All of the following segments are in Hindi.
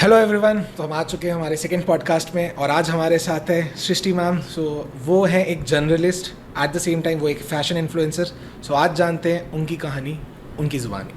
हेलो एवरीवन, तो हम आ चुके हैं हमारे सेकंड पॉडकास्ट में और आज हमारे साथ है सृष्टि मैम। सो वो हैं एक journalist, at the same time वो एक फैशन इन्फ्लुएंसर। सो आज जानते हैं उनकी कहानी, उनकी ज़ुबानी।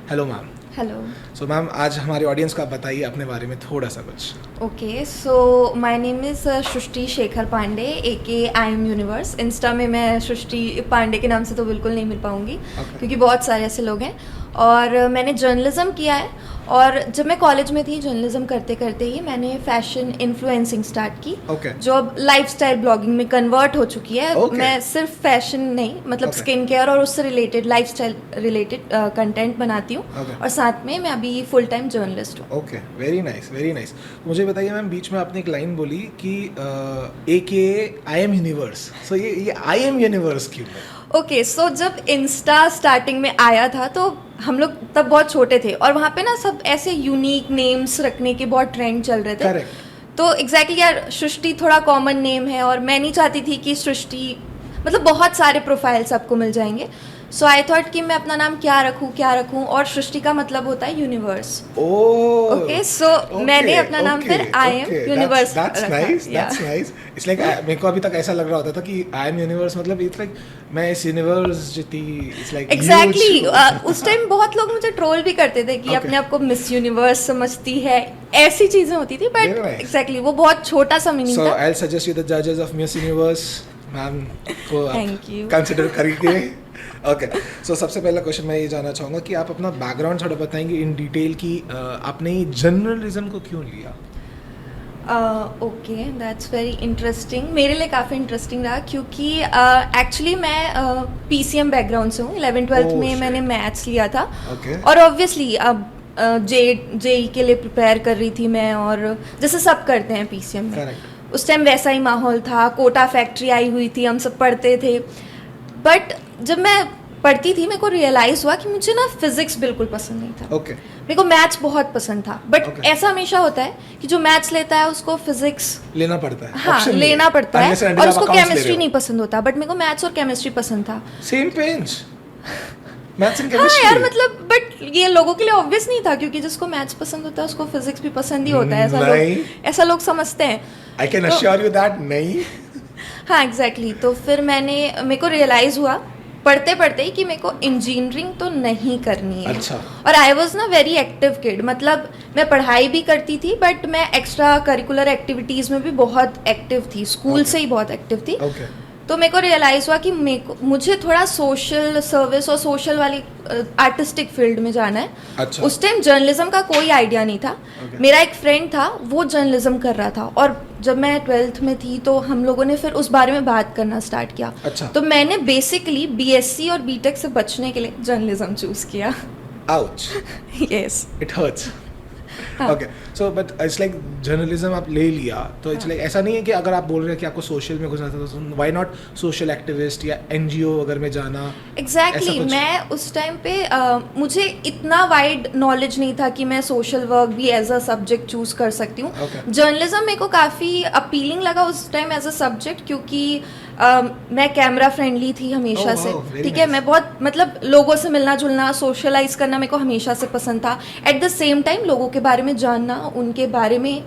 Hello ma'am. Hello. So ma'am, आज हमारे ऑडियंस को आप बताइए अपने बारे में थोड़ा सा कुछ। Okay, so my name is Srishti Shekhar Pandey aka I am universe. Insta में मैं सृष्टि पांडे के नाम से तो बिल्कुल नहीं मिल पाऊँगी क्योंकि बहुत सारे ऐसे लोग हैं। और मैंने जर्नलिज़म किया है और जब मैं कॉलेज में थी जर्नलिज्म करते करते ही मैंने फैशन इन्फ्लुएंसिंग स्टार्ट की, जो अब लाइफस्टाइल ब्लॉगिंग में कन्वर्ट हो चुकी है। मैं सिर्फ फैशन नहीं, मतलब स्किन केयर और उससे रिलेटेड लाइफस्टाइल रिलेटेड कंटेंट बनाती हूँ और साथ में मैं अभी फुल टाइम जर्नलिस्ट हूँ। Okay, very nice, very nice. मुझे बताइए मैम, बीच में आपने एक लाइन बोली कि एके आई एम यूनिवर्स। सो ये आई एम यूनिवर्स क्यों है? ओके, सो जब इंस्टा स्टार्टिंग में आया था तो हम लोग तब बहुत छोटे थे और वहाँ पे ना सब ऐसे यूनिक नेम्स रखने के बहुत ट्रेंड चल रहे थे। Correct. तो एग्जैक्टली यार, सृष्टि थोड़ा कॉमन नेम है और मैं नहीं चाहती थी कि सृष्टि मतलब बहुत सारे प्रोफाइल्स आपको मिल जाएंगे। सो आई थॉट कि मैं अपना नाम क्या रखूँ और सृष्टि का मतलब होता है यूनिवर्स। ओके, सो मैंने अपना नाम फिर आई एम यूनिवर्स रखा। इट्स लाइक मेरे को अभी तक ऐसा लग रहा होता था कि आई एम यूनिवर्स मतलब इट्स लाइक मैं इस यूनिवर्स जितनी, इट्स लाइक एग्जैक्टली। उस टाइम बहुत लोग मुझे ट्रोल भी करते थे कि अपने आप को मिस यूनिवर्स समझती है, ऐसी चीजें होती थी। बट एग्जैक्टली वो बहुत छोटा सा मीनिंग था। So I will suggest you the जजेस ऑफ मिस यूनिवर्स मैम को कंसीडर करिए। ओके, सो सबसे पहला क्वेश्चन मैं ये जानना चाहूँगा कि आप अपना बैकग्राउंड थोड़ा बताएंगे इन डिटेल कि आपने ये जर्नलिज्म को क्यों लिया? Okay, that's very interesting. मेरे लिए काफ़ी इंटरेस्टिंग रहा क्योंकि एक्चुअली मैं पीसीएम बैकग्राउंड से हूँ। 11th-12th में मैंने मैथ्स लिया था और ऑब्वियसली अब जेई के लिए प्रिपेयर कर रही थी मैं, और जैसे सब करते हैं पीसीएम में। उस टाइम वैसा ही माहौल था, कोटा फैक्ट्री आई हुई थी, हम सब पढ़ते थे। बट जब मैं पढ़ती थी मेरे को रियलाइज़ हुआ कि मुझे ना फिजिक्स बिल्कुल पसंद नहीं था। मेरे को मैथ्स बहुत पसंद था, बट ऐसा हमेशा होता है कि जो मैथ्स लेता है उसको फिजिक्स लेना पड़ता है। हाँ, लेना पड़ता है और उसको केमिस्ट्री नहीं पसंद होता। बट मेरे को मैथ्स और केमिस्ट्री पसंद था। Same page, maths and chemistry. हाँ यार, मतलब बट ये लोगों के लिए ऑब्वियस नहीं था क्योंकि जिसको मैथ्स पसंद होता है उसको फिजिक्स भी पसंद ही होता है। ऐसा लोग समझते हैं। I can assure you that नहीं। हाँ एग्जैक्टली। तो फिर मेरे को रियलाइज़ हुआ पढ़ते पढ़ते ही कि मेरे को इंजीनियरिंग तो नहीं करनी है। अच्छा। और आई वॉज ना वेरी एक्टिव किड, मतलब मैं पढ़ाई भी करती थी बट मैं एक्स्ट्रा करिकुलर एक्टिविटीज़ में भी बहुत एक्टिव थी, स्कूल से ही बहुत एक्टिव थी। तो मेरे को रियलाइज़ हुआ कि मुझे थोड़ा सोशल सर्विस और सोशल वाली आर्टिस्टिक फील्ड में जाना है। अच्छा। उस टाइम जर्नलिज्म का कोई आइडिया नहीं था। मेरा एक फ्रेंड था, वो जर्नलिज्म कर रहा था और जब मैं 12th में थी तो हम लोगों ने फिर उस बारे में बात करना स्टार्ट किया। अच्छा। तो मैंने बेसिकली बीएससी और बीटेक से बचने के लिए जर्नलिज्म चूज किया। Ouch. Yes, it hurts. Okay, so but it's like journalism आप ले लिया तो इट्स लाइक ऐसा नहीं है कि अगर आप बोल रहे हैं कि आपको सोशल में घुसना था तो व्हाई नॉट सोशल एक्टिविस्ट या एनजीओ वगैरह में जाना? एग्जैक्टली। मैं उस टाइम पे मुझे इतना वाइड नॉलेज नहीं था कि मैं सोशल वर्क भी एज अ सब्जेक्ट चूज कर सकती हूँ। जर्नलिज्म मेरे को काफ़ी अपीलिंग लगा उस टाइम एज अ सब्जेक्ट क्योंकि मैं कैमरा फ्रेंडली थी हमेशा से। ठीक है, मैं बहुत मतलब लोगों से मिलना जुलना, सोशलाइज करना मेरे को हमेशा से पसंद था। एट द सेम टाइम लोगों के बारे में जानना, उनके बारे में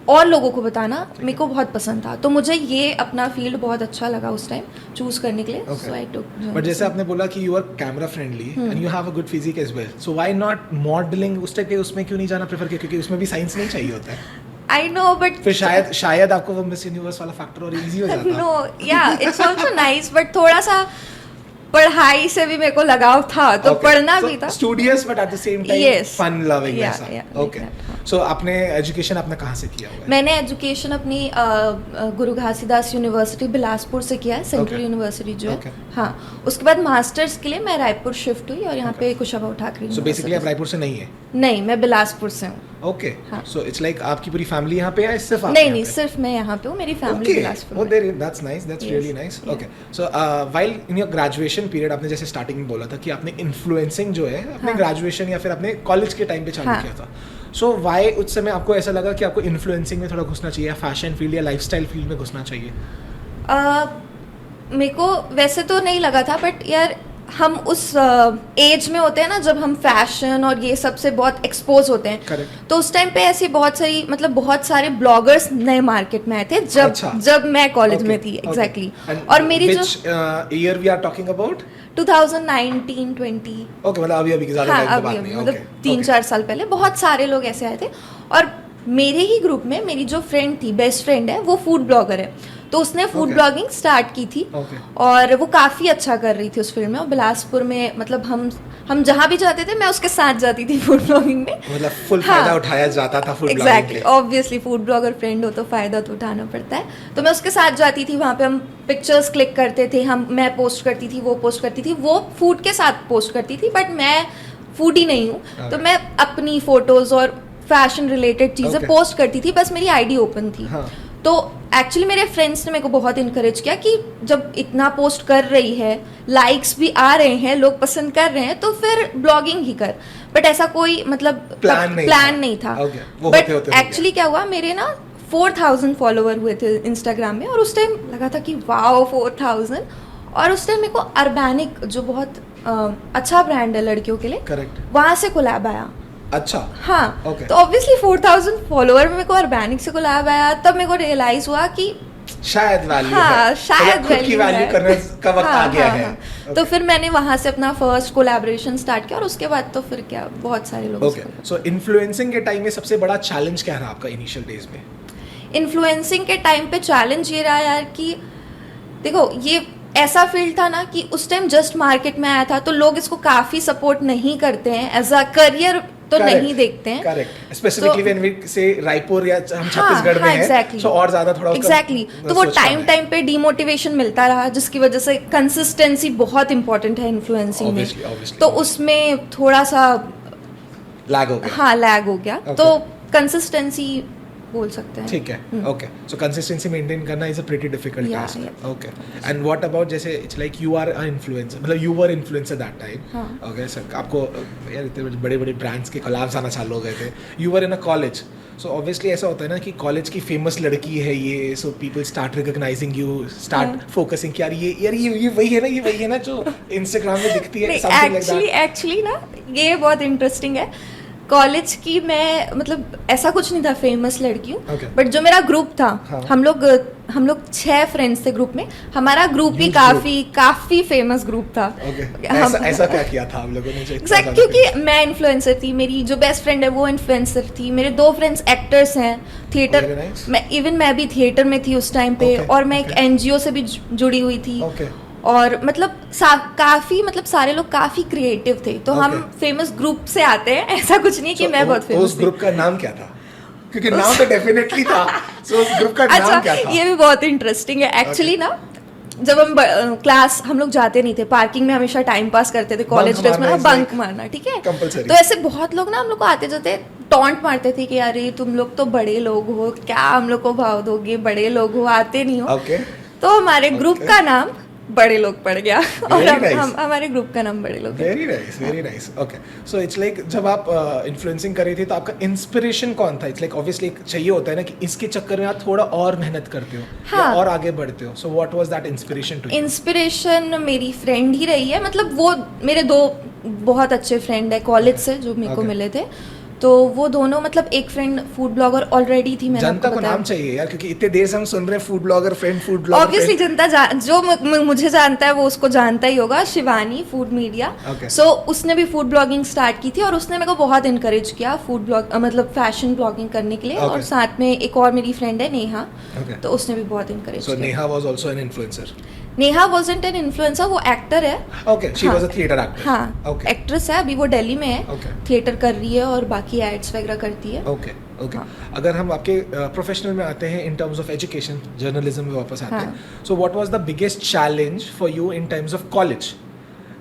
और लोगों को बताना मेरे को बहुत पसंद था। तो मुझे ये अपना फील्ड बहुत अच्छा लगा उस टाइम चूज करने के लिए। सो आई टुक। बट जैसे आपने बोला कि you are camera friendly and you have a good physique as well, so why not modelling? उस टाइप के उसमें क्यों नहीं जाना प्रेफर किया? क्योंकि उसमें भी साइंस नहीं चाहिए होता है। I know, but फिर शायद आपको वो मिस यूनिवर्स वाला फैक्टर और इजी हो जाता। No, yeah, it's also nice, but थोड़ा सा पढ़ाई से भी मेरे को लगाव था तो पढ़ना भी था। Studious but at the same time fun loving ऐसा। Okay. So आपने एजुकेशन आपने कहाँ से किया हुआ है? मैंने एजुकेशन अपनी गुरु घासीदास यूनिवर्सिटी बिलासपुर से किया है, सेंट्रल यूनिवर्सिटी जो है। हाँ, उसके बाद मास्टर्स के लिए मैं रायपुर शिफ्ट हुई और यहाँ पे कुशाभाऊ ठाकरे। So basically आप रायपुर से नहीं है? नहीं, मैं बिलासपुर से हूँ। ओके, सो इट्स लाइक आपकी पूरी फैमिली यहाँ पे है? सिर्फ आप? नहीं, सिर्फ मैं यहाँ पे हूँ, मेरी फैमिली बिलासपुर में। Okay, that's nice, that's really nice. Okay, so while in your graduation period आपने जैसे स्टार्टिंग में बोला था कि आपने इन्फ्लुएंसिंग जो है अपने ग्रेजुएशन या फिर अपने कॉलेज के टाइम पे चालू किया था। सो व्हाई उस समय आपको ऐसा लगा कि आपको इन्फ्लुएंसिंग में थोड़ा घुसना चाहिए या फैशन फील्ड या लाइफस्टाइल फील्ड में घुसना चाहिए? मेरे को वैसे तो नहीं लगा था, बट यार हम उस एज में होते हैं ना जब हम फैशन और ये सब से बहुत एक्सपोज होते हैं। Correct. तो उस टाइम पे ऐसी बहुत सारी मतलब बहुत सारे ब्लॉगर्स नए मार्केट में आए थे जब अच्छा. जब मैं कॉलेज में Okay, थी okay. एग्जैक्टली And और मेरी जो which year we are talking about? 2019-20 Okay, मतलब अभी की ज़्यादा हाँ time की अभी बात अभी नहीं है। मतलब Okay, 3-4 साल पहले बहुत सारे लोग ऐसे आए थे। और मेरे ही ग्रुप में मेरी जो फ्रेंड थी, बेस्ट फ्रेंड है, वो फूड ब्लॉगर है, तो उसने फूड Okay. ब्लॉगिंग स्टार्ट की थी। Okay. और वो काफ़ी अच्छा कर रही थी उस फील्ड में। और बिलासपुर में मतलब हम जहाँ भी जाते थे मैं उसके साथ जाती थी फूड ब्लॉगिंग में। मतलब फुल हाँ. फायदा उठाया जाता था फूड ब्लॉगिंग एग्जैक्टली, के। ऑब्वियसली फूड ब्लॉगर फ्रेंड हो तो फ़ायदा तो उठाना पड़ता है। तो मैं उसके साथ जाती थी, वहाँ पे हम पिक्चर्स क्लिक करते थे, मैं पोस्ट करती थी, वो पोस्ट करती थी, वो फूड के साथ पोस्ट करती थी, बट मैं फूड ही नहीं हूँ। तो मैं अपनी फ़ोटोज़ और फैशन रिलेटेड चीज़ें Okay. पोस्ट करती थी, बस मेरी आईडी ओपन थी। हाँ. तो एक्चुअली मेरे फ्रेंड्स ने मेरे को बहुत इनकरेज किया कि जब इतना पोस्ट कर रही है, लाइक्स भी आ रहे हैं, लोग पसंद कर रहे हैं, तो फिर ब्लॉगिंग ही कर। बट ऐसा कोई मतलब प्लान नहीं था। Okay. वो बट होते हो एक्चुअली क्या हुआ, मेरे ना 4000 फॉलोवर हुए थे इंस्टाग्राम में, और उस टाइम लगा था कि वाओ 4000। और उस टाइम मेरे को अर्बैनिक जो बहुत अच्छा ब्रांड है लड़कियों के लिए, करेक्ट, वहाँ से कोलैब आया। अच्छा, हाँ Okay. तो ऑब्वियसली 4000 फॉलोवर में मेरे को अर्बैनिक से कोलैब आया, तब मेरे को रियलाइज हुआ कि शायद वैल्यू हाँ, है, शायद खुद की वैल्यू है। करने का वक्त हाँ, आ गया हाँ, है। हाँ। तो फिर मैंने वहाँ से अपना फर्स्ट कोलैबोरेशन स्टार्ट किया, और उसके बाद तो फिर क्या बहुत सारे लोग। ओके, सो इन्फ्लुएंसिंग के टाइम में सबसे बड़ा चैलेंज क्या रहा आपका इनिशियल डेज में? इन्फ्लुएंसिंग के टाइम पे चैलेंज ये रहा यार कि देखो, ये ऐसा फील्ड था ना कि उस टाइम जस्ट मार्केट में आया था, तो लोग इसको काफ़ी सपोर्ट नहीं करते हैं, एज अ करियर तो नहीं देखते हैं। करेक्ट, स्पेसिफिकली व्हेन वी से रायपुर या हम छत्तीसगढ़ में हैं, exactly. सो और ज्यादा थोड़ा एग्जैक्टली तो वो टाइम पे डिमोटिवेशन मिलता रहा, जिसकी वजह से कंसिस्टेंसी बहुत इंपॉर्टेंट है इन्फ्लुएंसिंग में। तो उसमें थोड़ा सा लैग हो गया। हाँ लैग हो गया। तो कंसिस्टेंसी बोल सकते हैं। ठीक है, ओके, सो कंसिस्टेंसी मेंटेन करना is a pretty difficult task. Okay, and what about जैसे it's like you are a influencer, मतलब you were influencer that time. Okay sir, आपको यार इतने बड़े बड़े ब्रांड्स के कोलैब्स आना चालू हो गए थे, you were in a college, so obviously ऐसा होता है ना कि कॉलेज की फेमस लड़की है ये, so people start recognising you, start focusing कि यार ये वही है ना जो इंस्टाग्राम में दिखती है, समथिंग लाइक दैट। एक्चुअली ना ये बहुत इंटरेस्टिंग है। कॉलेज की मैं मतलब ऐसा कुछ नहीं था फेमस लड़की हूँ, बट जो मेरा ग्रुप था, हाँ. हम लोग 6 फ्रेंड्स थे ग्रुप में। हमारा ग्रुप भी काफी फेमस ग्रुप था। ऐसा क्या किया था हम लोगों ने? क्योंकि मैं इन्फ्लुएंसर थी, मेरी जो बेस्ट फ्रेंड है वो इन्फ्लुएंसर थी, मेरे 2 फ्रेंड्स एक्टर्स हैं, थिएटर मैं भी थिएटर में थी उस टाइम पे, और मैं एक NGO से भी जुड़ी हुई थी। और मतलब काफी मतलब सारे लोग काफी क्रिएटिव थे, तो हम फेमस ग्रुप से आते हैं, ऐसा कुछ नहीं कि मैं बहुत फेमस। उस ग्रुप का नाम क्या था? क्योंकि नाम तो डेफिनेटली था, सो उस ग्रुप का नाम क्या था? ये भी बहुत इंटरेस्टिंग है एक्चुअली ना। जब हम क्लास हम लोग जाते नहीं थे, पार्किंग में हमेशा टाइम पास करते थे कॉलेज डेज में, बंक मारना, ठीक है। तो ऐसे बहुत लोग ना हम लोग को आते जाते टॉन्ट मारते थे कि अरे तुम लोग तो बड़े लोग हो, क्या हम लोग को भाव दोगे, बड़े लोग हो, आते नहीं हो। तो हमारे ग्रुप का नाम बड़े लोग पड़ गया, और हमारे ग्रुप का नाम बड़े लोग। Very nice. Okay, so it's like जब आप इन्फ्लुएंसिंग कर रही थी तो आपका इंस्पिरेशन कौन था? इट्स लाइक ऑब्वियसली चाहिए होता है ना कि इसके चक्कर में आप थोड़ा और मेहनत करते हो, हाँ, या और आगे बढ़ते हो। So what was that inspiration to you? Inspiration मेरी फ्रेंड ही रही है, मतलब वो मेरे 2 बहुत अच्छे फ्रेंड है कॉलेज से जो मेरे को मिले थे। तो वो दोनों मतलब एक फ्रेंड फूड ब्लॉगर ऑलरेडी थी, मैंने जनता को नाम चाहिए यार, क्योंकि इतने देर से हम सुन रहे हैं फूड ब्लॉगर फ्रेंड। ऑब्वियसली जनता जो मुझे जानता है वो उसको जानता ही होगा, शिवानी फूड मीडिया। सो उसने भी फूड ब्लॉगिंग स्टार्ट की थी, और उसने मेरे को बहुत इनकरेज किया फूड ब्लॉग मतलब फैशन ब्लॉगिंग करने के लिए। और साथ में एक और मेरी फ्रेंड है नेहा, तो उसने भी बहुत इनकरेज किया। So Neha was also an influencer? Neha wasn't an influencer, वो एक्टर है। Okay, she was a theater actor. हाँ, okay. एक्ट्रेस है, अभी वो दिल्ली में है, थिएटर कर रही है और बाकी एड्स वगैरह करती है। ओके। अगर हम आपके प्रोफेशनल में आते हैं, in terms of education, journalism में वापस आते हैं, सो what was the biggest challenge for you in terms of college?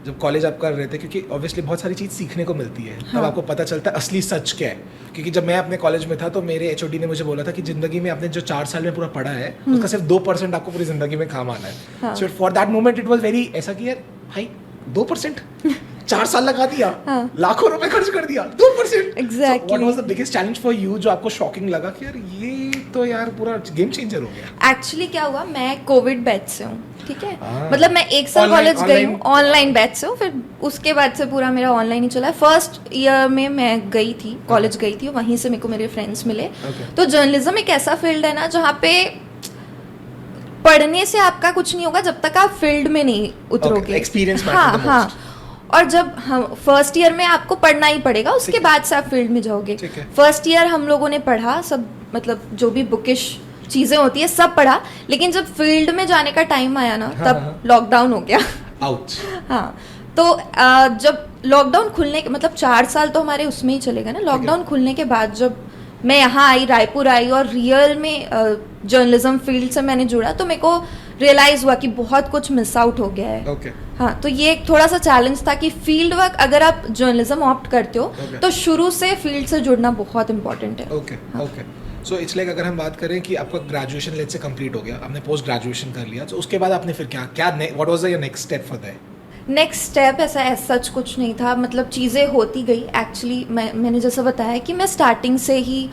जब कॉलेज आप कर रहे थे, क्योंकि ऑब्वियसली बहुत सारी चीज़ सीखने को मिलती है, तब आपको पता चलता है असली सच क्या है। क्योंकि जब मैं अपने कॉलेज में था तो मेरे HOD ने मुझे बोला था कि जिंदगी में आपने जो 4 साल में पूरा पढ़ा है उसका सिर्फ 2% आपको पूरी जिंदगी में काम आना है। So for that moment it was very ऐसा कि यार भाई 2%, 4 साल लगा दिया, हाँ. लाखों रुपए खर्च कर दिया 2%. Exactly. So what was the biggest challenge for you जो आपको शॉकिंग लगा कि यार ये तो यार पूरा गेम चेंजर हो गया? एक्चुअली क्या हुआ, मैं कोविड बैच से हूँ, ठीक है. हाँ. मतलब मैं 1 साल Online- कॉलेज गई हूँ, online- ऑनलाइन बैच से हूँ, फिर उसके बाद से पूरा मेरा ऑनलाइन ही चला है. फर्स्ट ईयर में मैं गई थी, कॉलेज गई थी, वहीं से मेरे को मेरे फ्रेंड्स मिले. Okay. तो जर्नलिज्म एक ऐसा फील्ड है ना जहाँ पे पढ़ने से आपका कुछ नहीं होगा जब तक आप फील्ड में नहीं उतरोगे. एक्सपीरियंस हाँ हाँ. और जब हम फर्स्ट ईयर में आपको पढ़ना ही पड़ेगा, उसके बाद से आप फील्ड में जाओगे. फर्स्ट ईयर हम लोगों ने पढ़ा सब, मतलब जो भी बुकिश चीजें होती है सब पढ़ा, लेकिन जब फील्ड में जाने का टाइम आया ना तब लॉकडाउन हो गया. आउच. हाँ. तो जब लॉकडाउन खुलने के मतलब 4 साल तो हमारे उसमें ही चलेगा ना. लॉकडाउन खुलने के बाद जब मैं यहाँ आई, रायपुर आई और रियल में जर्नलिज्म फील्ड से मैंने जुड़ा, तो मेरे को रियलाइज हुआ कि बहुत कुछ मिस आउट हो गया है. Okay. हाँ. तो ये एक थोड़ा सा चैलेंज था कि फील्ड वर्क अगर आप जर्नलिज्म ऑप्ट करते हो तो शुरू से फील्ड से जुड़ना बहुत इंपॉर्टेंट है. Okay okay. So it's like अगर हम बात करें कि आपका ग्रेजुएशन लेट्स से कंप्लीट हो गया, आपने पोस्ट ग्रेजुएशन कर लिया, तो उसके बाद आपने फिर क्या what was your next step for that? Next step ऐसा सच कुछ नहीं था, मतलब चीज़ें होती गई. एक्चुअली मैंने जैसा बताया कि मैं स्टार्टिंग से ही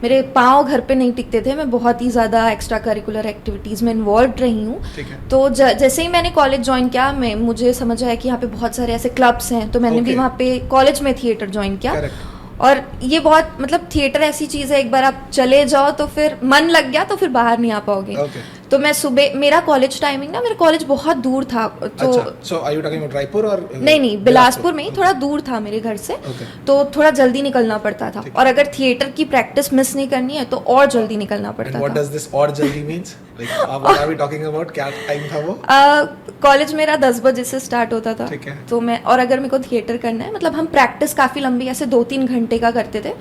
मेरे पाँव घर पे नहीं टिकते थे, मैं बहुत ही ज़्यादा एक्स्ट्रा करिकुलर एक्टिविटीज़ में इन्वॉल्व रही हूँ. तो जैसे ही मैंने कॉलेज ज्वाइन किया, मुझे समझ आया कि यहाँ पे बहुत सारे ऐसे क्लब्स हैं, तो मैंने भी वहाँ पे कॉलेज में थिएटर ज्वाइन किया. और ये बहुत मतलब थिएटर ऐसी चीज़ है, एक बार आप चले जाओ तो फिर मन लग गया तो फिर बाहर नहीं आ पाओगे. तो मैं सुबह, मेरा कॉलेज टाइमिंग ना, मेरा कॉलेज बहुत दूर था. तो so are you talking about Raipur और नहीं बिलासपुर में ही, थोड़ा दूर था मेरे घर से. तो थोड़ा जल्दी निकलना पड़ता था, और अगर थिएटर की प्रैक्टिस मिस नहीं करनी है तो और जल्दी निकलना पड़ता था. व्हाट डज दिस और जल्दी means? Like what are we talking about? क्या टाइम था वो? कॉलेज मेरा 10 बजे से स्टार्ट होता था. तो मैं, और अगर मेरे को थिएटर करना है, मतलब हम प्रैक्टिस काफ़ी लंबी ऐसे 2-3 घंटे का करते थे,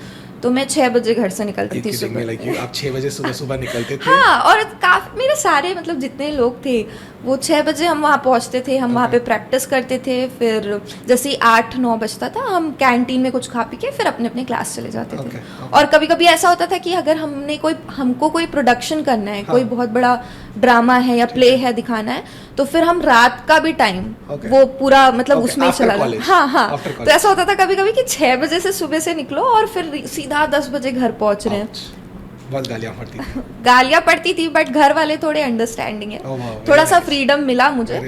तो मैं 6 बजे घर से निकलती थी सुबह. आप 6 बजे सुबह निकलते थे? हाँ. और काफी मेरे सारे मतलब जितने लोग थे वो 6 बजे हम वहाँ पहुँचते थे, हम वहाँ पे प्रैक्टिस करते थे. फिर जैसे ही 8-9 बजता था, हम कैंटीन में कुछ खा पी के फिर अपने अपने क्लास चले जाते थे. और कभी कभी ऐसा होता था कि अगर हमको कोई प्रोडक्शन करना है, कोई बहुत बड़ा ड्रामा है या प्ले है दिखाना है, तो फिर हम रात का भी टाइम वो पूरा मतलब उसमें ही चला गया. हाँ हाँ. तो ऐसा होता था कभी कभी कि 6 बजे से सुबह से निकलो और फिर सीधा 10 बजे घर पहुँच रहे हैं. बहुत गालियाँ पड़ती थी, बट घर वाले थोड़े अंडरस्टैंडिंग है. थोड़ा सा फ्रीडम मिला मुझे,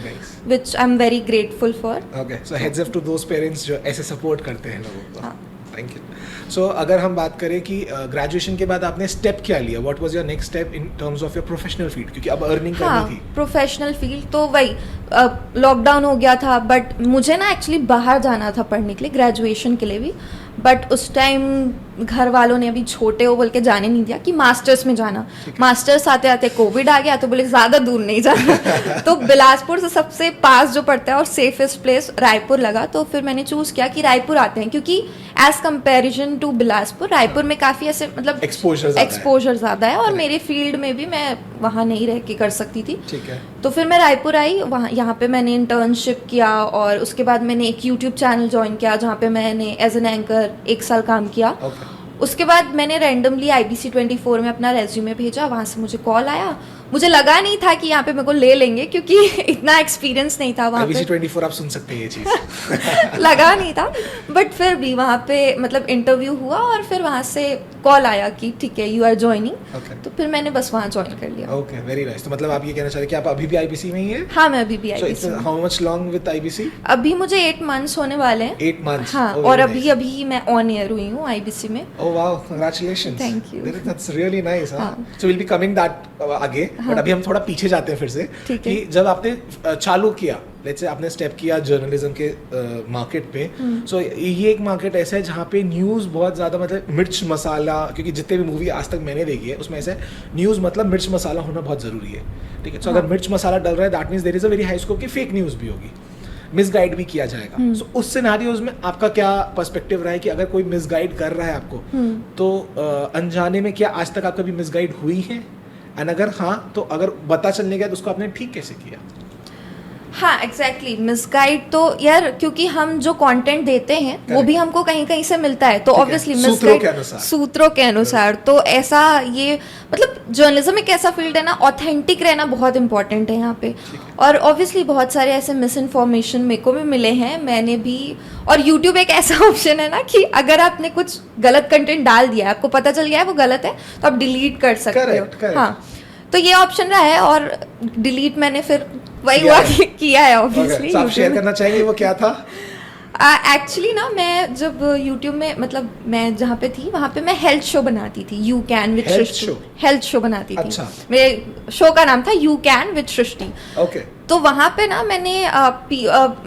which I am very grateful for. Okay. So heads up to those parents जो ऐसे सपोर्ट करते हैं लोगों को. Thank you. सो अगर हम बात करें कि ग्रेजुएशन के बाद आपने स्टेप क्या लिया, what was your next step in terms of your professional field, क्योंकि अब अर्निंग करनी थी. प्रोफेशनल फील्ड तो वही लॉकडाउन हो गया था, बट मुझे ना एक्चुअली बाहर जाना था पढ़ने के लिए, ग्रेजुएशन के लिए भी. बट उस टाइम घर वालों ने अभी छोटे हो बोल के जाने नहीं दिया कि मास्टर्स में जाना. मास्टर्स आते आते कोविड आ गया, तो बोले ज़्यादा दूर नहीं जाना. तो बिलासपुर से सबसे पास जो पड़ता है और सेफेस्ट प्लेस रायपुर लगा. तो फिर मैंने चूज़ किया कि रायपुर आते हैं, क्योंकि as comparison to Bilaspur Raipur में काफ़ी ऐसे मतलब एक्सपोजर ज़्यादा है, और मेरे फील्ड में भी मैं वहाँ नहीं रह के कर सकती थी. तो फिर मैं रायपुर आई, वहाँ यहाँ पे मैंने इंटर्नशिप किया, और उसके बाद मैंने एक यूट्यूब चैनल ज्वाइन किया जहाँ पे मैंने एज एन एंकर 1 साल काम किया. उसके बाद मैंने रैंडमली IBC 24 में अपना रेज्यूमे भेजा, वहाँ से मुझे कॉल आया. मुझे लगा नहीं था कि यहाँ पे मेरे को ले लेंगे, क्योंकि इतना एक्सपीरियंस नहीं था वहाँ पे. IBC 24 आप सुन सकते हैं ये चीज़. लगा नहीं था, बट फिर भी वहाँ पे मतलब इंटरव्यू हुआ, और फिर वहाँ से कॉल आया कि ठीक है यू आर ज्वाइनिंग. तो फिर मैंने बस वहाँ ज्वाइन कर लिया. Okay, very nice. तो मतलब आप ये कहना चाह रहे हैं कि आप अभी भी IBC में ही हैं? हाँ, मैं अभी भी IBC में. How much long with IBC? अभी मुझे 8 मंथ्स होने वाले हैं. 8 मंथ्स. हाँ, और अभी मैं ऑन एयर हुई हूँ IBC में. Oh wow, congratulations. Thank you. That's really nice. So will be coming that आगे, बट अभी हम थोड़ा पीछे जाते हैं फिर से कि जब आपने चालू किया, लेट्स से आपने स्टेप किया जर्नलिज्म के मार्केट पे. सो ये एक मार्केट ऐसा है जहाँ पे न्यूज़ बहुत ज़्यादा मतलब मिर्च मसाला, क्योंकि जितने भी मूवी आज तक मैंने देखी है उसमें ऐसा न्यूज़ मतलब मिर्च मसाला होना बहुत ज़रूरी है. ठीक है. सो अगर मिर्च मसाला डल रहा है, that means there is a very high scope कि फेक न्यूज़ भी होगी, मिसगाइड भी किया जाएगा. सो उस सिनेरियोज में आपका क्या पर्सपेक्टिव रहा है कि अगर कोई मिसगाइड कर रहा है आपको, तो अनजाने में क्या आज तक आप कभी मिसगाइड हुई है, एंड अगर हाँ तो अगर पता चलने गया तो उसको आपने ठीक कैसे किया? हाँ एग्जैक्टली. मिसगाइड तो यार, क्योंकि हम जो कंटेंट देते हैं वो भी हमको कहीं कहीं से मिलता है, तो ऑब्वियसली मिसगाइड सूत्रों के अनुसार. तो ऐसा ये मतलब जर्नलिज्म एक ऐसा फील्ड है ना, ऑथेंटिक रहना बहुत इंपॉर्टेंट है यहाँ पे। और ऑब्वियसली बहुत सारे ऐसे मिस इन्फॉर्मेशन मेरे को भी मिले हैं, मैंने भी। और यूट्यूब एक ऐसा ऑप्शन है ना कि अगर आपने कुछ गलत कंटेंट डाल दिया है, आपको पता चल गया है वो गलत है, तो आप डिलीट कर सकते हो। हाँ, तो ये ऑप्शन रहा है और डिलीट मैंने फिर वही हुआ किया है ऑब्वियसली। आप शेयर करना चाहेंगे वो क्या था? एक्चुअली ना मैं जब यूट्यूब में, मतलब मैं जहाँ पे थी वहाँ पे मैं हेल्थ शो बनाती थी, you can with Srishti. Health show बनाती थी। अच्छा। मेरे शो का नाम था you can with Srishti. Okay. तो वहाँ पे ना मैंने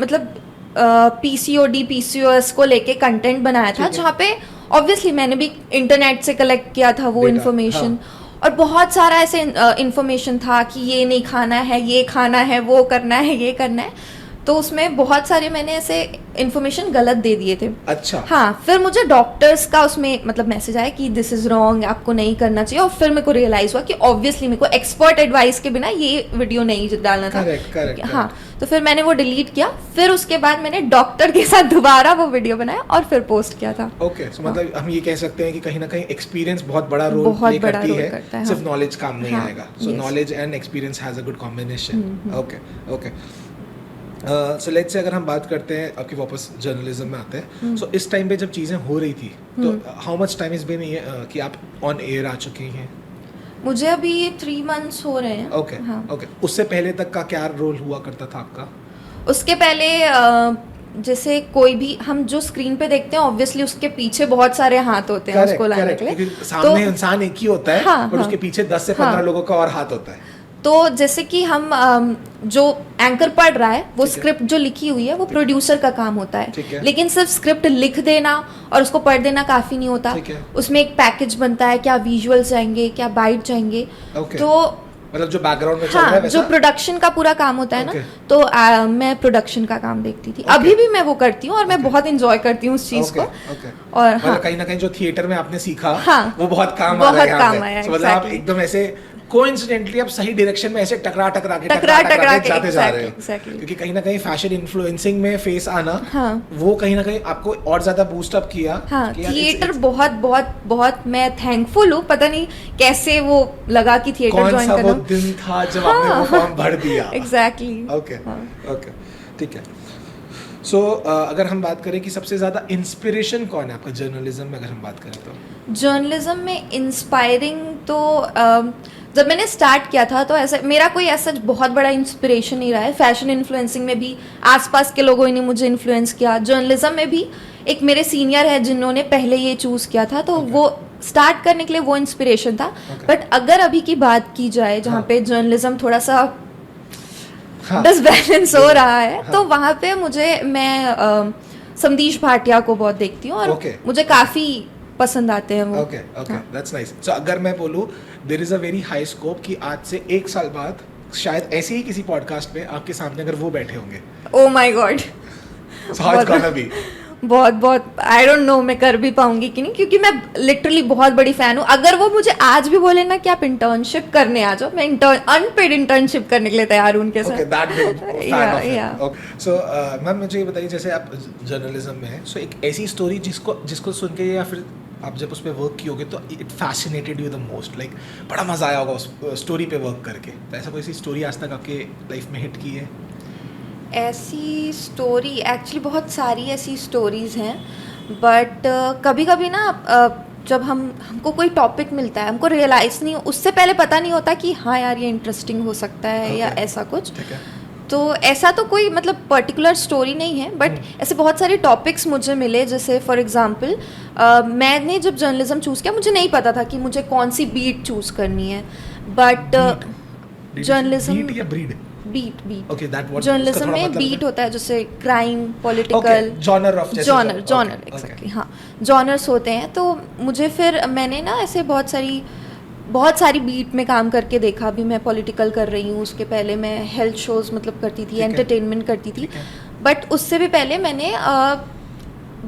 मतलब पीसीओडी पीसीओएस को लेके कंटेंट बनाया था, जहाँ पे ऑब्वियसली मैंने भी इंटरनेट से कलेक्ट किया था वो इन्फॉर्मेशन। और बहुत सारा ऐसे इन्फॉर्मेशन था कि ये नहीं खाना है, ये खाना है, वो करना है, ये करना है। तो उसमें बहुत सारे मैंने ऐसे इन्फॉर्मेशन गलत दे दिए थे। अच्छा। हाँ, फिर मुझे डॉक्टर्स का उसमें मतलब मैसेज आया कि दिस इज रॉन्ग, आपको नहीं करना चाहिए। और फिर मेरे को रियलाइज हुआ कि ऑब्वियसली मेरे को एक्सपर्ट एडवाइस के बिना ये वीडियो नहीं डालना था। करेक्ट। हाँ, तो फिर मैंने वो डिलीट किया। फिर उसके बाद मैंने डॉक्टर के साथ दोबारा वो वीडियो बनाया और फिर पोस्ट किया था। ओके, सो मतलब हम ये कह सकते हैं कि कहीं ना कहीं एक्सपीरियंस बहुत बड़ा रोल प्ले करती है, सिर्फ नॉलेज काम नहीं आएगा। सो knowledge and experience has a good combination. Okay. So let's say अगर हम बात करते हैं आपकी वापस जर्नलिज्म में आते हैं, सो इस टाइम पे जब चीज़ें हो रही थी तो how much time is been कि आप ऑन एयर आ चुकी हैं? मुझे अभी 3 months हो रहे हैं। ओके। ओके, उससे पहले तक का क्या रोल हुआ करता था आपका? उसके पहले जैसे कोई भी हम जो स्क्रीन पे देखते हैं ऑब्वियसली उसके पीछे बहुत सारे हाथ होते हैं उसको लाने के लिए। सामने इंसान एक ही होता है और उसके पीछे 10 से 15 लोगों का और हाथ होता है। तो जैसे कि हम जो एंकर पढ़ रहा है वो स्क्रिप्ट जो लिखी हुई है वो प्रोड्यूसर का काम होता है, लेकिन सिर्फ स्क्रिप्ट लिख देना और उसको पढ़ देना काफी नहीं होता। उसमें एक पैकेज बनता है, क्या विजुअल चाहिए, क्या बाइट चाहिए। तो मतलब जो बैकग्राउंड में चल रहा है वैसा? जो प्रोडक्शन का पूरा काम होता है ना, तो मैं प्रोडक्शन का काम देखती थी। अभी भी मैं वो करती हूँ और मैं बहुत इंजॉय करती हूँ उस चीज को। और हाँ, कहीं ना कहीं जो थिएटर में आपने सीखा वो बहुत काम आया। मतलब आप एकदम ऐसे कोइंसिडेंटली आप सही डायरेक्शन में ऐसे टकरा के जाते जा रहे हो। क्योंकि कहीं ना कहीं फैशन इन्फ्लुएंसिंग में फेस आना, वो कहीं ना कहीं आपको और ज्यादा बूस्ट अप किया। थिएटर बहुत बहुत बहुत मैं थैंकफुल हूँ। पता नहीं कैसे वो लगा कि थिएटर ज्वाइन करना। कौन सा वो दिन था जब आपने वो फॉर्म भर दिया? एग्जैक्टली। ओके, ठीक है। सो अगर हम बात करें कि सबसे ज्यादा इंस्पिरेशन कौन है आपका जर्नलिज्म में, अगर हम बात करें तो? जर्नलिज्म में इंस्पायरिंग तो जब मैंने स्टार्ट किया था तो ऐसा मेरा कोई ऐसा बहुत बड़ा इंस्पिरेशन नहीं रहा है। फैशन इन्फ्लुएंसिंग में भी आसपास के लोगों ने मुझे इन्फ्लुएंस किया। जर्नलिज्म में भी एक मेरे सीनियर है जिन्होंने पहले ये चूज़ किया था, तो वो स्टार्ट करने के लिए वो इंस्पिरेशन था। बट अगर अभी की बात की जाए जहाँ पे जर्नलिज्म थोड़ा सा डिसबैलेंस हो रहा है, तो वहाँ पे मैं संदीश भाटिया को बहुत देखती हूँ और मुझे काफ़ी पसंद आते हैं वो। Okay, that's nice. सो अगर मैं बोलूँ there is a very high scope कि आज से 1 साल बाद शायद ऐसे ही किसी पॉडकास्ट में आपके सामने अगर वो बैठे होंगे, ओह माय गॉड, बहुत आई डोंट नो मैं कर भी पाऊंगी कि नहीं, क्योंकि मैं लिटरली बहुत बड़ी फैन हूँ। अगर वो मुझे आज भी बोले ना कि आप इंटर्नशिप करने आ जाओ, मैं अनपेड इंटर्नशिप करने के लिए तैयार हूँ उनके साथ। Okay, that big fan of it. So ma'am मुझे ये बताइए, जैसे आप जर्नलिज्म में हैं, सो एक ऐसी स्टोरी जिसको सुन के या फिर आप जब उस पर वर्क किए होगे तो it fascinated you the most, like बड़ा मजा आया होगा उस स्टोरी पे वर्क करके, तो ऐसा कोई सी स्टोरी आज तक आपके लाइफ में हिट की है? ऐसी स्टोरी एक्चुअली बहुत सारी ऐसी स्टोरीज़ हैं, बट कभी कभी ना जब हमको कोई टॉपिक मिलता है, हमको रियलाइज़ नहीं, उससे पहले पता नहीं होता कि हाँ यार ये इंटरेस्टिंग हो सकता है या ऐसा कुछ। तो ऐसा तो कोई मतलब पर्टिकुलर स्टोरी नहीं है, बट ऐसे बहुत सारे टॉपिक्स मुझे मिले। जैसे फॉर एग्जांपल मैंने जब जर्नलिज्म चूज़ किया, मुझे नहीं पता था कि मुझे कौन सी बीट चूज़ करनी है, but journalism beat okay, that what journalism में बीट होता है, जैसे क्राइम, पॉलिटिकल, जॉनर एग्जैक्टली, हाँ जॉनर्स होते हैं। तो मुझे फिर मैंने ना ऐसे बहुत सारी बीट में काम करके देखा। अभी मैं पॉलिटिकल कर रही हूँ, उसके पहले मैं हेल्थ शोज मतलब करती थी, एंटरटेनमेंट करती थी, बट उससे भी पहले मैंने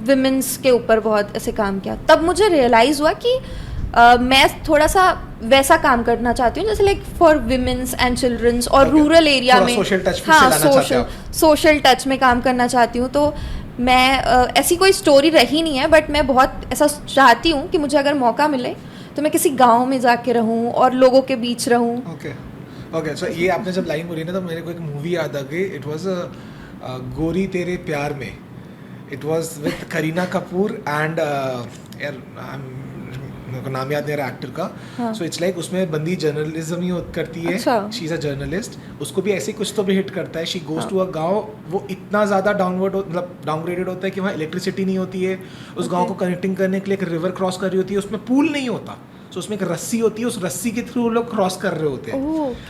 विमेंस के ऊपर बहुत ऐसे काम किया। तब मुझे रियलाइज़ हुआ कि मैं थोड़ा सा वैसा काम करना चाहती हूँ, जैसे like for women's and children's और रूरल एरिया में, सोशल टच में काम करना चाहती हूँ। तो मैं ऐसी कोई स्टोरी रही नहीं है, बट मैं बहुत ऐसा चाहती हूँ कि मुझे अगर मौका मिले तो मैं किसी गांव में जाके रहूं और लोगों के बीच रहूं। ओके सो ये आपने जब लाइन बोली ना तो मेरे को एक मूवी याद आ गई, इट वाज गोरी तेरे प्यार में, it was with Kareena Kapoor and यार मेरे को नाम याद नहीं आ रहा एक्टर का। सो इट्स लाइक उसमें बंदी जर्नलिज्म ही करती है, शी इज अ जर्नलिस्ट, उसको भी ऐसे कुछ तो भी हिट करता है, शी गोज टू अ गांव, वो इतना ज़्यादा मतलब डाउनग्रेडेड होता है कि वहाँ इलेक्ट्रिसिटी नहीं होती है, उस गांव को कनेक्टिंग करने के लिए एक रिवर क्रॉस कर रही होती है, उसमें पूल नहीं होता, तो उसमें एक रस्सी होती है, उस रस्सी के थ्रू लोग क्रॉस कर रहे होते हैं।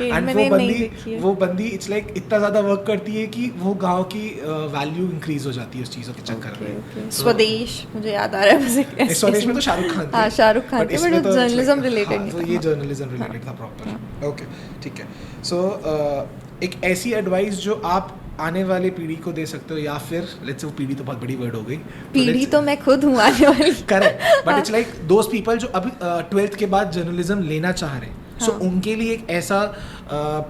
एंड वो बंदी इट्स लाइक इतना ज्यादा वर्क करती है कि वो गांव की वैल्यू इंक्रीज हो जाती है उस चीजों के चक्कर में। स्वदेश मुझे याद आ रहा है, स्वदेश में तो शाहरुख खान थे। हां शाहरुख खान थे, बट जर्नलिज्म रिलेटेड नहीं था। तो ये जर्नलिज्म रिलेटेड था प्रॉपर। ओके ठीक है। सो एक ऐसी एडवाइस जो आप आने वाले पीढ़ी को दे सकते हो, या फिर लेट्स से वो पीढ़ी तो बहुत बड़ी वर्ड हो गई, पीढ़ी तो मैं खुद हूँ आने वाली। Correct, but it's like those people जो अभी 12th के बाद जर्नलिज्म लेना चाह रहे हैं, सो उनके लिए एक ऐसा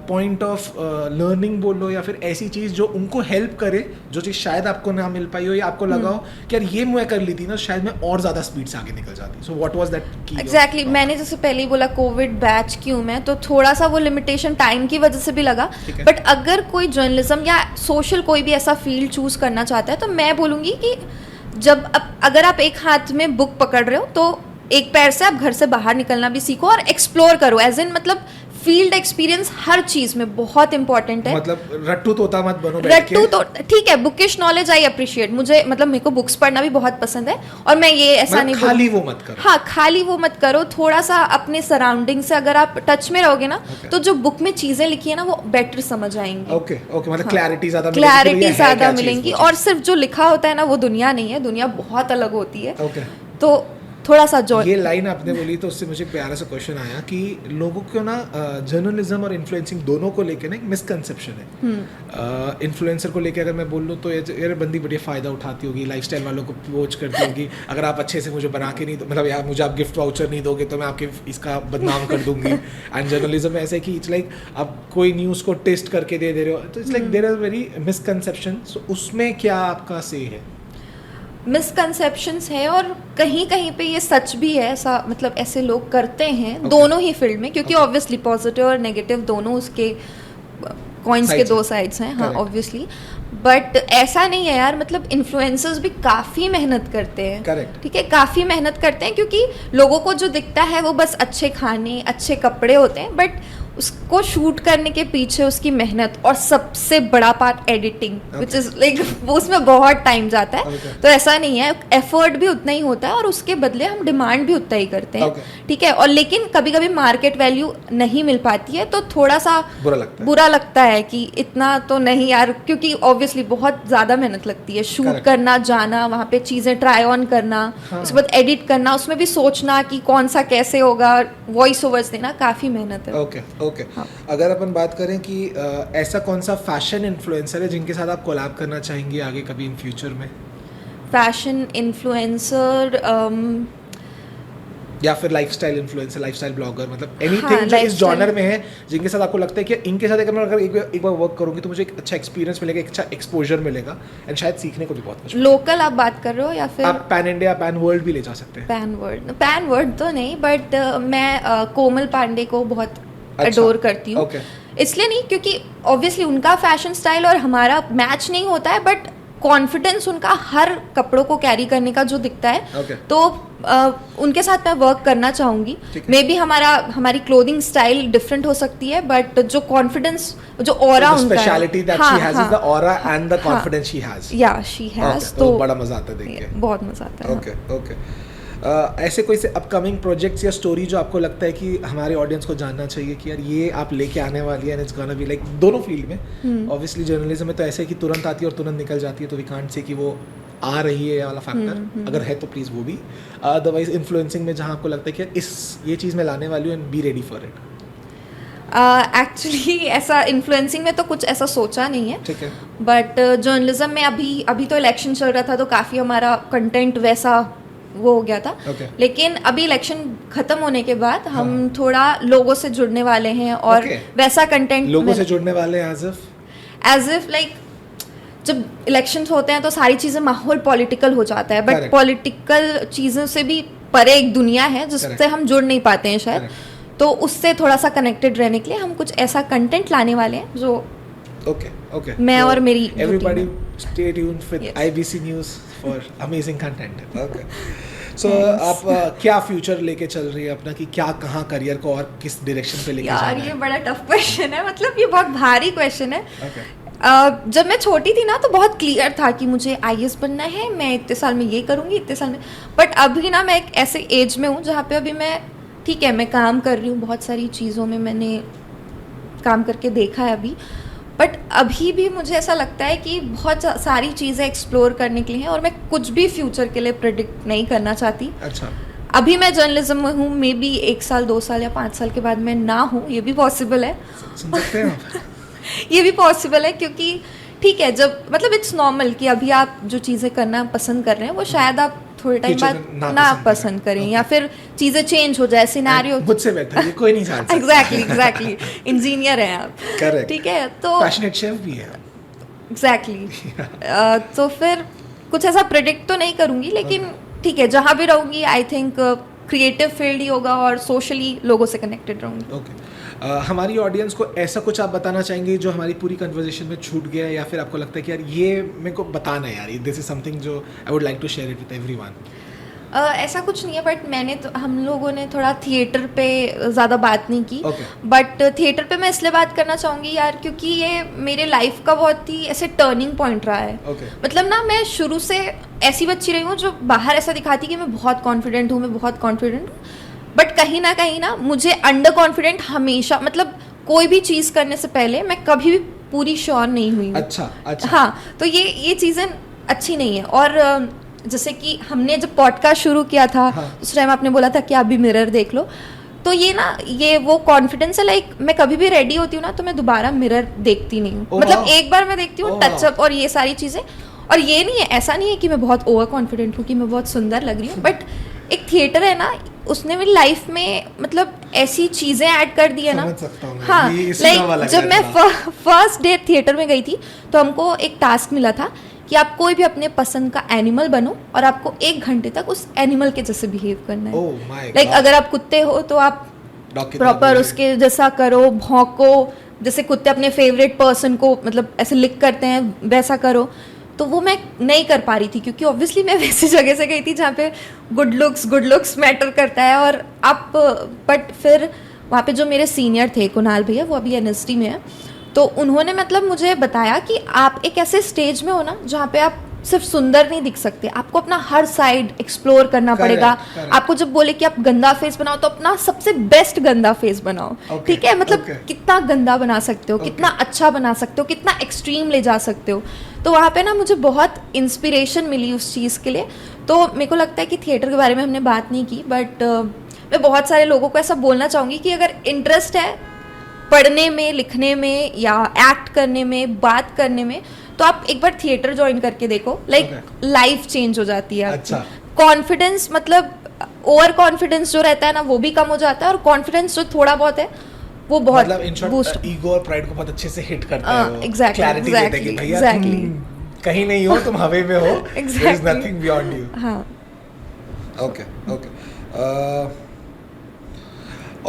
पॉइंट ऑफ लर्निंग बोलो या फिर ऐसी चीज़ जो उनको हेल्प करे, जो चीज़ शायद आपको ना मिल पाई हो या आपको लगा हो कि यार ये मैं कर ली थी ना, शायद मैं और ज़्यादा स्पीड से आगे निकल जाती। सो व्हाट वाज दैट की? एग्जैक्टली, मैंने जैसे पहले ही बोला कोविड बैच क्यों मैं, तो थोड़ा सा वो लिमिटेशन टाइम की वजह से भी लगा, बट अगर कोई जर्नलिज्म या सोशल कोई भी ऐसा फील्ड चूज करना चाहता है तो मैं बोलूँगी कि जब अगर आप एक हाथ में बुक पकड़ रहे हो तो एक पैर से आप घर से बाहर निकलना भी सीखो और एक्सप्लोर करो, एज इन मतलब फील्ड एक्सपीरियंस हर चीज में बहुत इंपॉर्टेंट है। मतलब रट्टू तोता मत बनो। रट्टू तो ठीक है, बुकिश नॉलेज आई अप्रिशिएट, मुझे मतलब मेरे को बुक्स पढ़ना भी बहुत पसंद है, और मैं ये ऐसा नहीं खाली वो मत करो। हाँ, खाली वो मत करो, थोड़ा सा अपने सराउंडिंग से अगर आप टच में रहोगे ना, तो जो बुक में चीजें लिखी है ना वो बेटर समझ आएंगी। ओके मतलब क्लैरिटी ज्यादा मिलेंगी, और सिर्फ जो लिखा होता है ना वो दुनिया नहीं है, दुनिया बहुत अलग होती है। तो थोड़ा सा जो ये लाइन आपने बोली तो उससे मुझे प्यारा सा क्वेश्चन आया कि लोगों को ना जर्नलिज्म और इन्फ्लुएंसिंग दोनों को लेके ना एक मिसकंसेप्शन है। इन्फ्लुएंसर को लेके अगर मैं बोल लूँ तो यार बंदी बढ़िया फ़ायदा उठाती होगी, लाइफस्टाइल वालों को पोच करती होगी, अगर आप अच्छे से मुझे बना के नहीं, मतलब यार मुझे आप गिफ्ट वाउचर नहीं दोगे तो मैं आपके इसका बदनाम कर दूंगी। एंड जर्नलिज्म में ऐसा है कि इट्स लाइक आप कोई न्यूज़ को टेस्ट करके दे रहे हो, तो it's like there are very misconception. So उसमें क्या आपका से है? मिसकंसेप्शंस है, और कहीं कहीं पे ये सच भी है, ऐसा मतलब ऐसे लोग करते हैं दोनों ही फील्ड में, क्योंकि ऑब्वियसली पॉजिटिव और नेगेटिव दोनों उसके कॉइन्स के दो साइड्स हैं। हाँ ऑब्वियसली, बट ऐसा नहीं है यार, मतलब इन्फ्लुएंसर्स भी काफ़ी मेहनत करते हैं। ठीक है, काफ़ी मेहनत करते हैं, क्योंकि लोगों को जो दिखता है वो बस अच्छे खाने अच्छे कपड़े होते हैं, बट उसको शूट करने के पीछे उसकी मेहनत, और सबसे बड़ा part editing, which is like उसमें बहुत टाइम जाता है। तो ऐसा नहीं है, एफर्ट भी उतना ही होता है और उसके बदले हम डिमांड भी उतना ही करते हैं। ठीक है, और लेकिन कभी कभी मार्केट वैल्यू नहीं मिल पाती है तो थोड़ा सा बुरा लगता है कि इतना तो नहीं यार, क्योंकि ऑब्वियसली बहुत ज़्यादा मेहनत लगती है, शूट करना, जाना वहाँ पे चीज़ें ट्राई ऑन करना, उसके बाद एडिट करना, उसमें भी सोचना कि कौन सा कैसे होगा, वॉइस ओवर्स देना, काफ़ी मेहनत है। ओके अगर अपन बात करें कि ऐसा कौन सा फैशन इन्फ्लुएंसर है जिनके साथ आप कोलैब करना चाहेंगे आगे कभी इन फ्यूचर में? फैशन इन्फ्लुएंसर या फिर लाइफस्टाइल इन्फ्लुएंसर, लाइफस्टाइल ब्लॉगर, मतलब एनीथिंग जो इस जॉनर में है, जिनके साथ आपको लगता है कि इनके साथ अगर एक बार वर्क करूंगी तो मुझे एक अच्छा एक्सपीरियंस मिलेगा, एक अच्छा एक्सपोजर मिलेगा, एंड शायद सीखने को भी बहुत कुछ। लोकल आप बात कर रहे हो या फिर आप पैन इंडिया पैन वर्ल्ड भी ले जा सकते हैं? पैन वर्ल्ड तो नहीं, बट मैं कोमल पांडे को बहुत अडोर करती हूँ। इसलिए नहीं क्योंकि ऑब्वियसली उनका फैशन स्टाइल और हमारा मैच नहीं होता है, बट कॉन्फिडेंस उनका हर कपड़ों को कैरी करने का जो दिखता है, तो उनके साथ मैं वर्क करना चाहूँगी। मे बी हमारी क्लोथिंग स्टाइल डिफरेंट हो सकती है, बट जो कॉन्फिडेंस, जो ऑरा उनका है, speciality that she has is the aura and the confidence she has. या शी हैज, तो बड़ा मजा आता है देख के, बहुत मजा आता है। ओके ऐसे कोई से अपकमिंग प्रोजेक्ट्स या स्टोरी जो आपको लगता है कि हमारे ऑडियंस को जानना चाहिए कि यार ये आप लेके आने वाली है, and it's gonna be like दोनों फील्ड में, ऑब्वियसली जर्नलिज्म में तो ऐसे है कि तुरंत आती है और तुरंत निकल जाती है, तो वी कांट से कि वो आ रही है वाला फैक्टर, अगर है तो प्लीज़ वो भी, अदरवाइज इन्फ्लुएंसिंग में जहाँ आपको लगता है कि ये चीज़ मैं लाने वाली हूँ and be ready for it. Actually ऐसा इन्फ्लुएंसिंग में तो कुछ ऐसा सोचा नहीं है, ठीक है, बट जर्नलिज्म में अभी तो इलेक्शन चल रहा था तो काफ़ी हमारा कंटेंट वैसा वो हो गया था। लेकिन अभी इलेक्शन खत्म होने के बाद हम थोड़ा लोगों से जुड़ने वाले हैं, और वैसा कंटेंट लोगों से जुड़ने वाले हैं एज इफ लाइक जब इलेक्शंस होते हैं तो सारी चीज़ें, माहौल पॉलिटिकल हो जाता है, बट पॉलिटिकल चीज़ों से भी परे एक दुनिया है जिससे Correct. हम जुड़ नहीं पाते हैं शायद, तो उससे थोड़ा सा कनेक्टेड रहने के लिए हम कुछ ऐसा कंटेंट लाने वाले हैं जो Okay. मैं और मेरी everybody जो team stay tuned with Yes. IBC News for amazing content. Okay. So Thanks. आप क्या फ्यूचर लेके चल रही है अपना, कि क्या कहाँ करियर को और किस डायरेक्शन पे लेके यार जाना ये है? बड़ा टफ क्वेश्चन है, मतलब ये बहुत भारी क्वेश्चन है। Okay. जब मैं छोटी थी ना तो बहुत क्लियर था कि मुझे आईएएस बनना है, मैं इतने साल में ये करूँगी, इतने साल में। बट अभी ना मैं एक ऐसे एज में हूँ जहाँ पे अभी मैं, ठीक है मैं काम कर रही हूँ, बहुत सारी चीज़ों में मैंने काम करके देखा है अभी, बट अभी भी मुझे ऐसा लगता है कि बहुत सारी चीज़ें एक्सप्लोर करने के लिए हैं और मैं कुछ भी फ्यूचर के लिए प्रेडिक्ट नहीं करना चाहती। अच्छा. अभी मैं जर्नलिज्म में हूँ, मे बी 1 साल 2 साल या 5 साल के बाद मैं ना हूँ, ये भी पॉसिबल है। सुन सकते हैं आप? ये भी पॉसिबल है क्योंकि ठीक है, जब मतलब इट्स नॉर्मल कि अभी आप जो चीज़ें करना पसंद कर रहे हैं वो शायद आप थोड़े टाइम Future बाद में ना पसंद पसंद करें, या फिर चीज़ें चेंज हो जाए, सिनेरियो। मुझसे बेहतर ये कोई नहीं जान सकता. एग्जैक्टली इंजीनियर हैं आप, Correct. ठीक है, तो पैशनेट शेफ भी है. एग्जैक्टली तो फिर कुछ ऐसा प्रेडिक्ट तो नहीं करूँगी, लेकिन ठीक है जहाँ भी रहूँगी आई थिंक क्रिएटिव फील्ड ही होगा और सोशली लोगों से कनेक्टेड रहूँगी। ओके. हमारी ऑडियंस को ऐसा कुछ आप बताना चाहेंगे जो हमारी पूरी कन्वर्सेशन में छूट गया है, या फिर आपको लगता है कि यार ये मेरे को बताना है यार, दिस इज समथिंग जो I would like to share it with everyone? ऐसा कुछ नहीं है, बट मैंने तो, हम लोगों ने थोड़ा थिएटर पे ज़्यादा बात नहीं की। Okay. बट थिएटर पे मैं इसलिए बात करना चाहूँगी यार क्योंकि ये मेरे लाइफ का बहुत ही ऐसे टर्निंग पॉइंट रहा है। Okay. मतलब ना मैं शुरू से ऐसी बच्ची रही हूँ जो बाहर ऐसा दिखाती कि मैं बहुत कॉन्फिडेंट हूँ, मैं बहुत कॉन्फिडेंट हूँ, बट कहीं ना मुझे अंडर कॉन्फिडेंट हमेशा, मतलब कोई भी चीज़ करने से पहले मैं कभी भी पूरी श्योर नहीं हुई हूँ। अच्छा. हाँ, तो ये चीज़ें अच्छी नहीं है। और जैसे कि हमने जब पॉडकास्ट शुरू किया था, हाँ. उस टाइम आपने बोला था कि आप भी मिरर देख लो, तो ये वो कॉन्फिडेंस है, लाइक मैं कभी भी रेडी होती हूँ ना तो मैं दोबारा मिरर देखती नहीं हूँ। मतलब wow. एक बार मैं देखती हूँ Oh, टचअप और ये सारी चीज़ें, और ये नहीं है, ऐसा नहीं है कि मैं बहुत ओवर कॉन्फिडेंट हूँ कि मैं बहुत सुंदर लग रही हूँ, बट एक थिएटर है ना, उसने मेरी लाइफ में मतलब ऐसी चीज़ें ऐड कर दी है ना। समझ सकता हूँ मैं। हाँ, ये इसी का वाला लाइक जब मैं फर्स्ट डे थिएटर में गई थी तो हमको एक टास्क मिला था कि आप कोई भी अपने पसंद का एनिमल बनो और आपको 1 घंटे तक उस एनिमल के जैसे बिहेव करना है। Oh my like God. अगर आप कुत्ते हो तो आप प्रॉपर उसके जैसा करो, भौंको, जैसे कुत्ते अपने फेवरेट पर्सन को मतलब ऐसे लिक करते हैं वैसा करो। तो वो मैं नहीं कर पा रही थी क्योंकि ऑब्वियसली मैं वैसी जगह से गई थी जहाँ पे गुड लुक्स मैटर करता है। और आप बट फिर वहाँ पे जो मेरे सीनियर थे कुणाल भैया, वो अभी एनएसडी में है, तो उन्होंने मतलब मुझे बताया कि आप एक ऐसे स्टेज में हो ना जहाँ पे आप सिर्फ सुंदर नहीं दिख सकते, आपको अपना हर साइड एक्सप्लोर करना पड़ेगा। आपको जब बोले कि आप गंदा फेस बनाओ तो अपना सबसे बेस्ट गंदा फेस बनाओ। ठीक है, मतलब कितना गंदा बना सकते हो, कितना अच्छा बना सकते हो, कितना एक्सट्रीम ले जा सकते हो। तो वहाँ पे ना मुझे बहुत इंस्पिरेशन मिली उस चीज़ के लिए। तो मेरे को लगता है कि थिएटर के बारे में हमने बात नहीं की, बट मैं बहुत सारे लोगों को ऐसा बोलना चाहूँगी कि अगर इंटरेस्ट है पढ़ने में, लिखने में या एक्ट करने में, बात करने में, तो आप एक बार थिएटर ज्वाइन करके देखो, लाइक लाइफ चेंज हो जाती है। अच्छा. कॉन्फिडेंस, मतलब ओवर कॉन्फिडेंस जो रहता है ना वो भी कम हो जाता है, और कॉन्फिडेंस जो थोड़ा बहुत है वो बहुत मतलब इन शॉर्ट ईगो और प्राइड को बहुत अच्छे से हिट करता है वो। एग्जैक्टली, क्लैरिटी देता है कि भैया तुम कहीं नहीं हो, तुम हवा में हो, there is nothing beyond you. हाँ. Okay.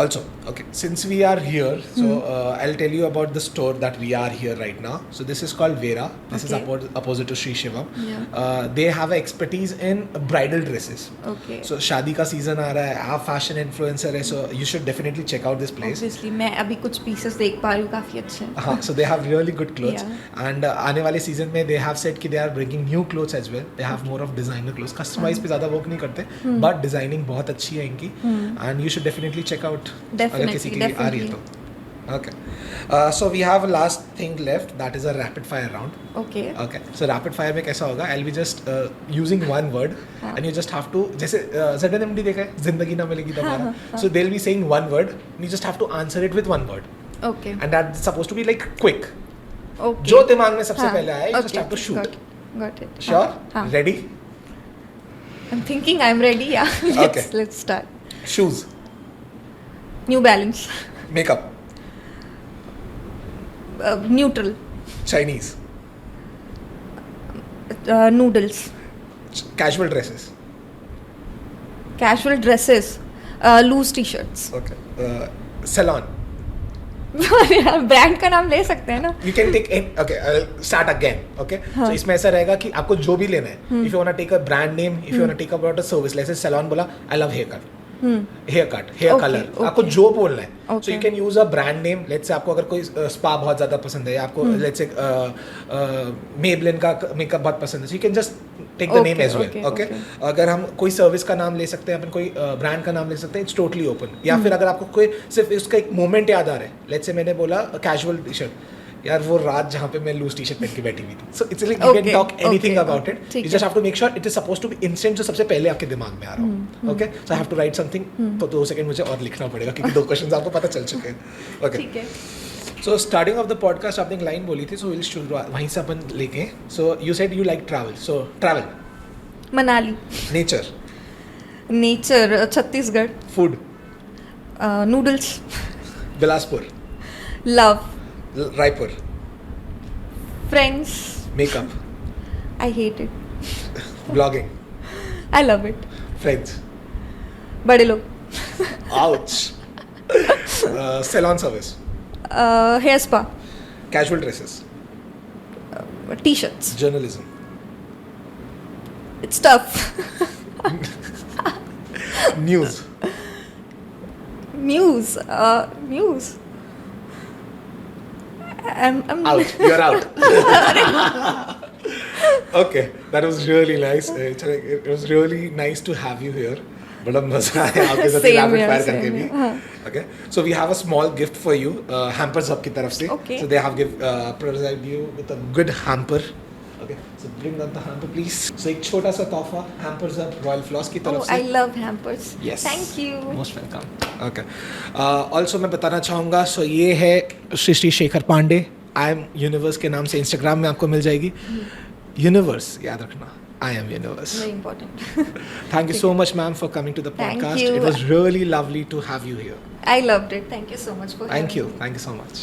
Also, okay, since we are here, so I'll tell you about the store that we are here right now. So this is called Vera. This is opposite to Sri Shivam. Yeah. They have expertise in bridal dresses. Okay. So शादी का सीजन आ रहा है, आप फैशन इन्फ्लुएंसर है, so you should definitely check out this place. Obviously, मैं अभी कुछ पीसेस देख पा रही हूँ, काफी अच्छे हैं। हाँ, so they have really good clothes. Yeah. And आने वाले सीजन में they have said कि they are bringing new clothes as well. They have more of designer clothes. Customize पे ज़्यादा वर्क नहीं करते, but designing बहुत अच्छी है इनकी. And you should definitely check out. अगर किसी की आ रही है तो। Okay. So we have a last thing left, that is a rapid fire round. Okay. So rapid fire में कैसा होगा? I'll be just using one word and you just have to, जैसे ZNMD देखा है, जिंदगी ना मिलेगी दोबारा. So they'll be saying one word and you just have to answer it with one word. Okay. And that's supposed to be like quick. Okay. जो दिमाग में सबसे पहले आए, you just have to shoot. Got it. Sure? Ready? I'm thinking I'm ready. Yeah. Let's start. Shoes. New Balance. Makeup. Neutral. Chinese. Noodles. Casual dresses. Casual dresses, loose T shirts. Okay. Salon. Brand का नाम ले सकते हैं ना. You can take okay, I'll start again. Okay. So इसमें ऐसा रहेगा कि आपको जो भी लेना है, if you wanna take a brand name, if you wanna take about a service, let's say salon बोला, I love haircut. hair color, आपको जो बोलना है. So you can use a brand name. Let's say आपको अगर कोई spa बहुत ज़्यादा पसंद है, आपको let's say Maybelline का मेकअप बहुत पसंद है, so you can just take the name as well. Okay. अगर हम कोई सर्विस का नाम ले सकते हैं, अपन कोई ब्रांड का नाम ले सकते हैं, it's totally open. या फिर अगर आपको कोई सिर्फ उसका एक मोमेंट याद आ रहा है, let's say मैंने बोला कैजुअल टी शर्ट, यार वो रात जहाँ पे मैं लूज टी शर्ट पहन के बैठी हुई थी. So it's like you can talk anything about it. You just have to make sure it is supposed to be instant, जो सबसे पहले आपके दिमाग में आ रहा हो. Okay. So I have to write something. तो 2 सेकंड मुझे और लिखना पड़ेगा क्योंकि 2 क्वेश्चंस आपको पता चल चुके हैं. ओके. ठीक है. So starting of the podcast आपने एक लाइन बोली थी, सो विल शुरू वहीं से अपन लेके. So you said you like travel. So travel. Manali. Nature Chhattisgarh. Food. Noodles. Bilaspur. Love. Raipur. Friends. Makeup. I hate it. Blogging. I love it. Friends. बड़े लोग. Ouch. Salon service. Hair spa. Casual dresses. T shirts. Journalism. It's tough. News. News. I'm out. You're out. Okay, that was really nice. It was really nice to have you here. बड़ा मजा आया आपके साथ rapid fire करके भी. Okay, so we have a small gift for you. Hampers Hub की तरफ से. Okay. So they have provided you with a good hamper. Okay, so bring down the hamper please. So एक छोटा सा तोहफा Hampers Hub Royal Floss की तरफ से. I love hampers. Yes. Thank you. Most welcome. Okay. Also मैं बताना चाहूँगा, so ये है Shri Shekhar Pandey. I am Universe के नाम से Instagram में आपको मिल जाएगी. Universe याद रखना. I am Universe. Very important. Thank you so much, ma'am, for coming to the Thank podcast. you. It was really lovely to have you here. I loved it. Thank you so much for having me. Thank you so much.